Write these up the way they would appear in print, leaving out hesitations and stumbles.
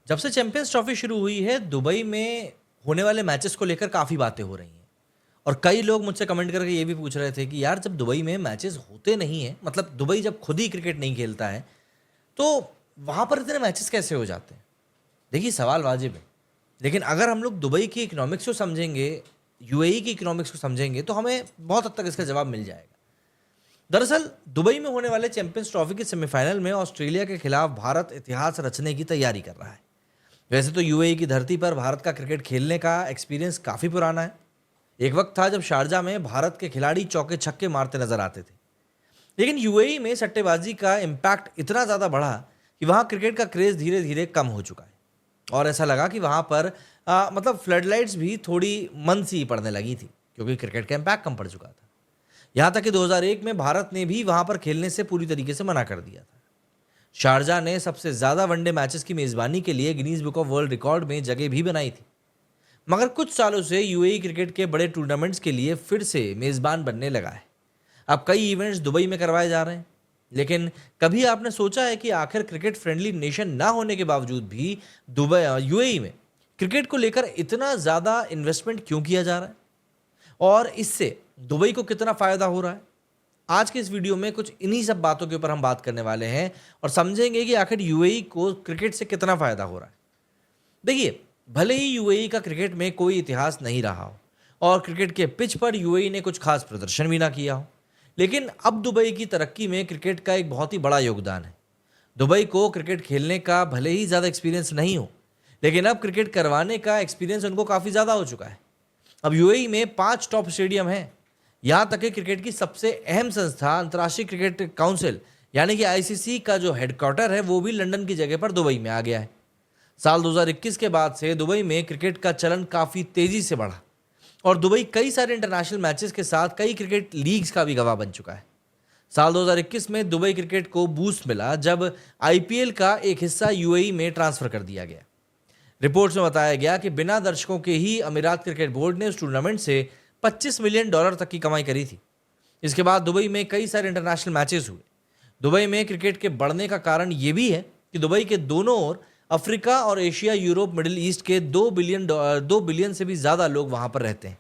जब से champions trophy शुरू हुई है, दुबई में होने वाले मैचेस को लेकर काफ़ी बातें हो रही हैं। और कई लोग मुझसे कमेंट करके ये भी पूछ रहे थे कि यार जब दुबई में मैचेस होते नहीं हैं, मतलब दुबई जब खुद ही क्रिकेट नहीं खेलता है, तो वहाँ पर इतने मैचेस कैसे हो जाते हैं? देखिए सवाल वाजिब है, लेकिन अगर हम लोग दुबई की इकोनॉमिक्स को समझेंगे, यूएई की इकोनॉमिक्स को समझेंगे, तो हमें बहुत हद तक इसका जवाब मिल जाएगा। दरअसल दुबई में होने वाले चैंपियंस ट्रॉफी के सेमीफाइनल में ऑस्ट्रेलिया के खिलाफ भारत इतिहास रचने की तैयारी कर रहा है। वैसे तो यूएई की धरती पर भारत का क्रिकेट खेलने का एक्सपीरियंस काफ़ी पुराना है। एक वक्त था जब शारजा में भारत के खिलाड़ी चौके छक्के मारते नजर आते थे। लेकिन यूएई में सट्टेबाजी का इम्पैक्ट इतना ज़्यादा बढ़ा कि वहाँ क्रिकेट का क्रेज़ धीरे धीरे कम हो चुका है। और ऐसा लगा कि वहाँ पर मतलब फ्लडलाइट्स भी थोड़ी मंद सी पड़ने लगी थी, क्योंकि क्रिकेट का इम्पैक्ट कम पड़ चुका था। यहाँ तक कि 2001 में भारत ने भी वहाँ पर खेलने से पूरी तरीके से मना कर दिया था। शारजा ने सबसे ज़्यादा वनडे मैचेस की मेज़बानी के लिए Guinness book of world record में जगह भी बनाई थी। मगर कुछ सालों से यूएई क्रिकेट के बड़े टूर्नामेंट्स के लिए फिर से मेज़बान बनने लगा है। अब कई इवेंट्स दुबई में करवाए जा रहे हैं। लेकिन कभी आपने सोचा है कि आखिर क्रिकेट फ्रेंडली नेशन ना होने के बावजूद भी दुबई यूएई में क्रिकेट को लेकर इतना ज़्यादा इन्वेस्टमेंट क्यों किया जा रहा है, और इससे दुबई को कितना फ़ायदा हो रहा है? आज के इस वीडियो में कुछ इन्हीं सब बातों के ऊपर हम बात करने वाले हैं और समझेंगे कि आखिर यूएई को क्रिकेट से कितना फ़ायदा हो रहा है। देखिए, भले ही यूएई का क्रिकेट में कोई इतिहास नहीं रहा हो और क्रिकेट के पिच पर यूएई ने कुछ खास प्रदर्शन भी ना किया हो, लेकिन अब दुबई की तरक्की में क्रिकेट का एक बहुत ही बड़ा योगदान है। दुबई को क्रिकेट खेलने का भले ही ज़्यादा एक्सपीरियंस नहीं हो, लेकिन अब क्रिकेट करवाने का एक्सपीरियंस उनको काफ़ी ज़्यादा हो चुका है। अब यूएई में 5 टॉप स्टेडियम हैं। यहाँ तक कि क्रिकेट की सबसे अहम संस्था अंतर्राष्ट्रीय क्रिकेट काउंसिल यानी कि आईसीसी का जो हेडक्वार्टर है वो भी लंदन की जगह पर दुबई में आ गया है। साल 2021 के बाद से दुबई में क्रिकेट का चलन काफ़ी तेज़ी से बढ़ा और दुबई कई सारे इंटरनेशनल मैचेस के साथ कई क्रिकेट लीग्स का भी गवाह बन चुका है। साल 2021 में दुबई क्रिकेट को बूस्ट मिला जब आईपीएल का एक हिस्सा यूएई में ट्रांसफ़र कर दिया गया। रिपोर्ट्स में बताया गया कि बिना दर्शकों के ही अमीरात क्रिकेट बोर्ड ने उस टूर्नामेंट से $25 मिलियन तक की कमाई करी थी। इसके बाद दुबई में कई सारे इंटरनेशनल मैचेस हुए। दुबई में क्रिकेट के बढ़ने का कारण ये भी है कि दुबई के दोनों ओर अफ्रीका और एशिया, यूरोप, मिडिल ईस्ट के 2 बिलियन से भी ज़्यादा लोग वहाँ पर रहते हैं।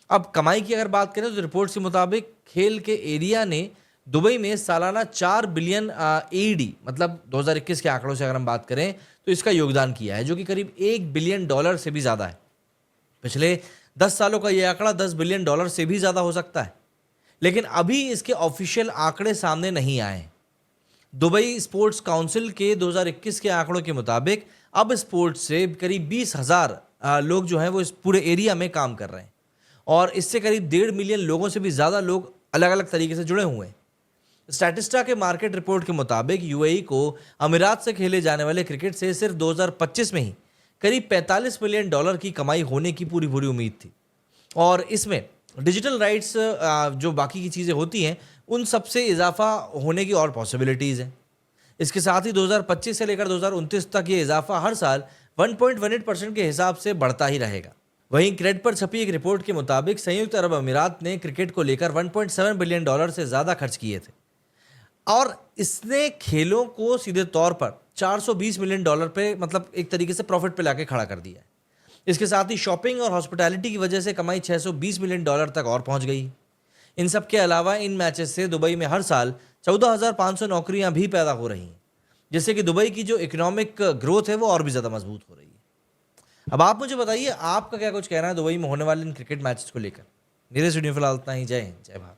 अब कमाई की अगर बात करें तो रिपोर्ट्स के मुताबिक खेल के एरिया ने दुबई में सालाना 4 बिलियन एडी मतलब 2021 के आंकड़ों से अगर हम बात करें तो इसका योगदान किया है, जो कि करीब $1 बिलियन से भी ज़्यादा है। पिछले 10 सालों का ये आंकड़ा $10 बिलियन से भी ज़्यादा हो सकता है, लेकिन अभी इसके ऑफिशियल आंकड़े सामने नहीं आए हैं। दुबई स्पोर्ट्स काउंसिल के 2021 के आंकड़ों के मुताबिक अब स्पोर्ट्स से करीब 20,000 लोग जो हैं वो इस पूरे एरिया में काम कर रहे हैं और इससे करीब 1.5 मिलियन लोगों से भी ज़्यादा लोग अलग अलग तरीके से जुड़े हुए हैं। स्टैटिस्टा के मार्केट रिपोर्ट के मुताबिक यूएई को अमीरात से खेले जाने वाले क्रिकेट से सिर्फ 2025 में ही करीब $45 मिलियन की कमाई होने की पूरी पूरी उम्मीद थी और इसमें डिजिटल राइट्स जो बाकी की चीज़ें होती हैं उन सब से इजाफा होने की और पॉसिबिलिटीज़ हैं। इसके साथ ही 2025 से लेकर 2029 तक ये इजाफा हर साल 1.18% के हिसाब से बढ़ता ही रहेगा। वहीं क्रेड पर छपी एक रिपोर्ट के मुताबिक संयुक्त अरब अमीरात ने क्रिकेट को लेकर $1.7 बिलियन से ज़्यादा खर्च किए थे और इसने खेलों को सीधे तौर पर $420 मिलियन पे मतलब एक तरीके से प्रॉफिट पे लाके खड़ा कर दिया है। इसके साथ ही शॉपिंग और हॉस्पिटैलिटी की वजह से कमाई $620 मिलियन तक और पहुंच गई। इन सब के अलावा इन मैचेस से दुबई में हर साल 14,500 नौकरियां भी पैदा हो रही हैं, जिससे कि दुबई की जो इकोनॉमिक ग्रोथ है वो और भी ज़्यादा मजबूत हो रही है। अब आप मुझे बताइए, आपका क्या कुछ कहना है दुबई में होने वाले इन क्रिकेट मैचेस को लेकर? मेरे स्टूडियो फिलहाल इतना ही। जय हिंद, जय भारत।